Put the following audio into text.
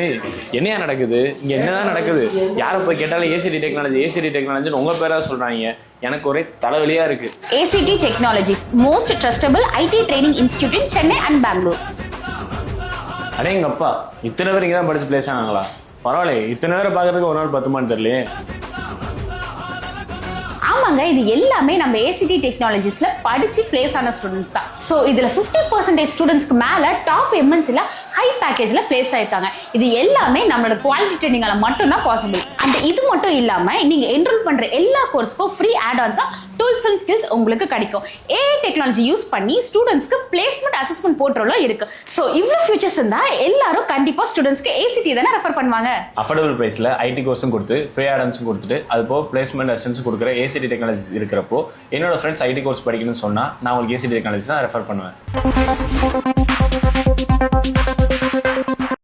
ஏய் என்னையா நடக்குது இங்க? என்னதான் நடக்குது? யாரை போய் கேட்டாலும் ஏசிடி டெக்னாலஜின்னு உங்க பேரா சொல்றாங்க. எனக்கு ஒரே தலைவலியா இருக்கு. ACT Technologies, most trustable IT training institute in Chennai and Bangalore. அடே எங்க அப்பா, இத்தனை பேர் இங்கே தான் படிச்சு பிளேஸ் ஆனாங்களா? பரவாயில்ல, இத்தனை பேரை பார்க்கறதுக்கு ஒரு நாள் 10 தெரியலையே. ஆமாங்க, இது எல்லாமே நம்ம ACT Technologiesல படிச்சு பிளேஸ் ஆன ஸ்டூடெண்ட்ஸ் தான். ஸோ இதுல 50% ஸ்டூடெண்ட்ஸ்க்கு மேல டாப் MNCல ஹை பேக்கேஜ்ல பிளேஸ் ஆயிருக்காங்க. இது எல்லாமே நம்மளோட குவாலிட்டி ட்ரைனிங்கால மட்டும்தான் பாசிபிள். அண்ட் இது மட்டும் இல்லாம நீங்க என்ரோல் பண்ற எல்லா கோர்ஸ்க்கும் ஃப்ரீ ஆட்-ஆன்ஸா டூல்ஸ் அண்ட் ஸ்கில்ஸ் உங்களுக்கு கிடைக்கும். AI டெக்னாலஜி யூஸ் பண்ணி ஸ்டூடெண்ட்ஸ்க்கு பிளேஸ்மெண்ட் அசஸ்மெண்ட் போர்ட்டலும் இருக்கு. ஸோ இவ்வளவு ஃபியூச்சர்ஸ் இருந்தா எல்லாரும் கண்டிப்பா ஸ்டூடெண்ட்ஸ்க்கு ACT தானே ரெஃபர் பண்ணுவாங்க. அஃபோர்டபுள் பிரைஸ்ல IT கோர்ஸும் கொடுத்து ஃப்ரீ ஆட்-ஆன்ஸும் கொடுத்துட்டு அது போக பிளேஸ்மெண்ட் அசிஸ்டன்ஸும் கொடுக்குற ACT டெக்னாலஜி இருக்கிறப்போ என்னோட ஃப்ரெண்ட்ஸ் IT கோர்ஸ் படிக்கணும்னு சொன்னா நான் உங்களுக்கு ACT டெக்னாலஜி தான் ரெஃபர் பண்ணுவேன்.